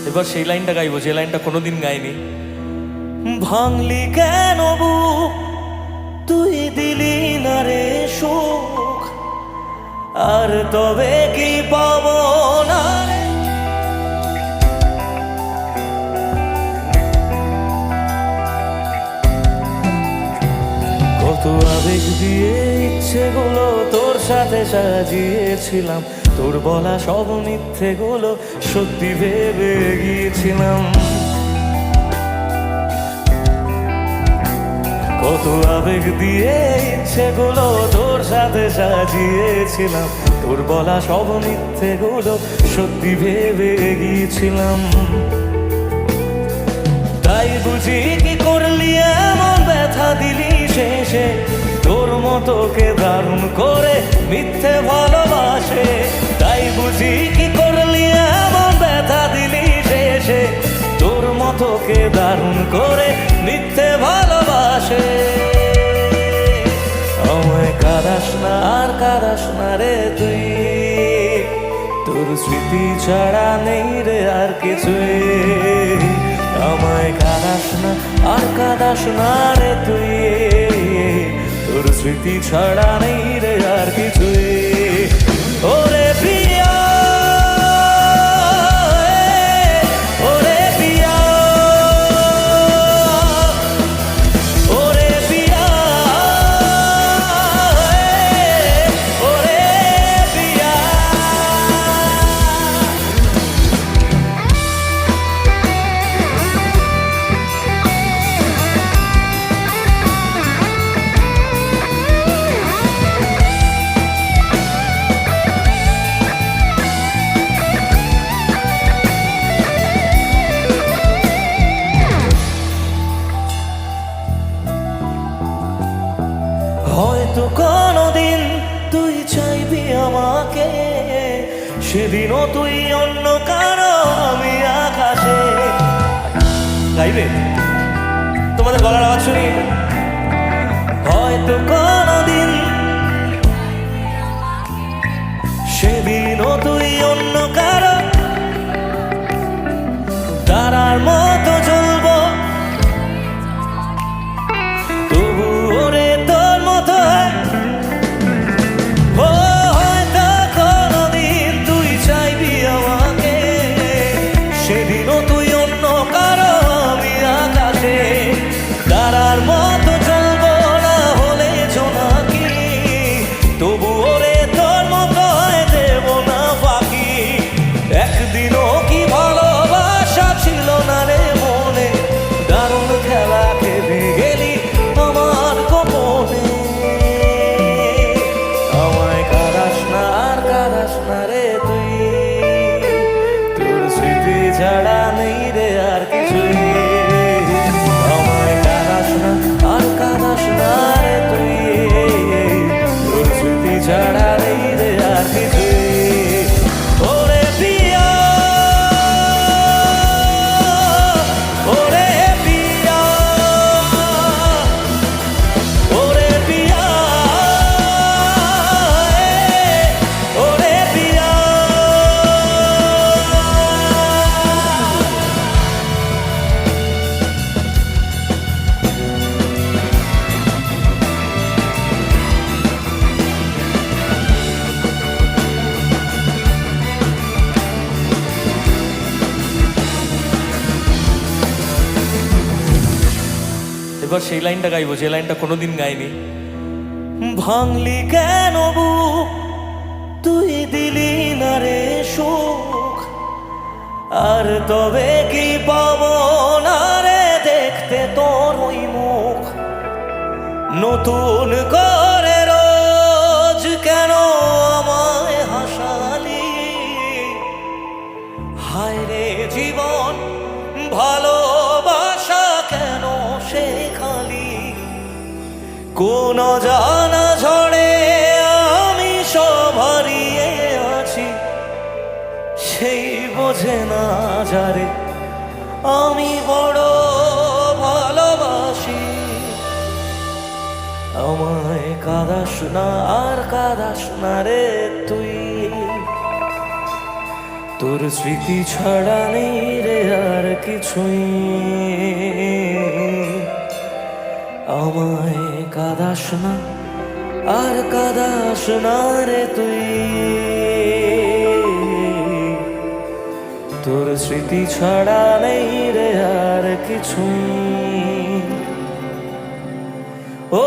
এবার সেই লাইনটা গাইবো যে লাইনটা কোনোদিন গাইনি। ভাঙলি কেন বুক, তুই দিলি না রে সুখ, আর তবে কি পাবো না রে। কত আবেগ দিয়ে ইচ্ছেগুলো তোর সাথে সাজিয়েছিলাম, তোর বলা সব মিথ্যেগুলো সত্যি ভেবে গিয়েছিলাম। কত আবেগ দিয়ে ইচ্ছেগুলো তোর সাথে সাজিয়েছিলাম, তোর বলা সব মিথ্যেগুলো সত্যি ভেবে গিয়েছিলাম। তাই বুঝি কি করলি এমন ব্যথা দিলি শেষে, তোর মতো কে দারুণ করে মিথ্যে ভালোবাসে। তাই বুঝি কি করলি এমন ব্যথা দিলি শেষে, তোর মতো কে দারুণ করে মিথ্যে ভালোবাসে। আমায় কাঁদাস না আর কাঁদাস না রে তুই, তোর স্মৃতি ছাড়া নেই রে আর কিছুই। আমায় কাঁদাস না আর কাঁদাস না রে তুই, তোর স্মৃতি ছাড়া নেই রে আর কিছুই। ওরে প্রিয়া, ওরে প্রিয়া, ওরে প্রিয়া, ওরে প্রিয়া। হয়তো কোনদিন তুই চাইবি আমাকে, সেদিনও তুই অন্য কারো আমি আকাশে। গাইবে তোমাদের গলার আওয়াজ শুনি। হয়তো কোনদিন সেদিনও তুই অন্য কারো তারার মতো জ্বলবো, তবু ওরে তোর মতো। ও হয়তো কোনদিন তুই চাইবি আমাকে, সেদিনও তুই অন্য কারো আমি আকাশে। তারার মতো জ্বলবো না হলে জোনাকি, তবু ওরে তোর মতো দেব না ফাঁকি। একদিনও কি ভালোবাসা ছিল না রে মনে, দারুণ খেলা খেলে গেলি আমার গোপনে। আমায় কাঁদাস না আর কাঁদাস না রে তুই, তোর স্মৃতি ছাড়া নেই রে আর কিছুই। আমায় কাঁদাস না আর কাঁদাস না রে তুই, তোর স্মৃতি ছাড়া নেই রে আর কিছুই। ওরে প্রিয়া, ওরে প্রিয়া, ওরে প্রিয়া, ওরে প্রিয়া। এবার সেই লাইনটা গাইবো যে লাইনটা কোনোদিন গাইনি। ভাঙলি কেন বুক, তুই দিলি না রে সুখ, আর তবে কি পাবো না রে দেখতে তোর ওই মুখ। নতুন করে রোজ কেন আমায় হাসালি, হায় রে জীবন ভালোবাসা কেন শেখালি। কোন জানা ঝড়ে আমি সব হারিয়ে আছি, সেই বোঝে না যারে আমি বড় ভালোবাসি। আমায় কাঁদাস না আর কাঁদাস না রে তুই, তোর স্মৃতি ছাড়া নেই রে আর কিছুই। আমায় কাঁদাস না আর কাঁদাস না রে তুই, তোর স্মৃতি ছাড়া নেই রে আর কিছুই। ও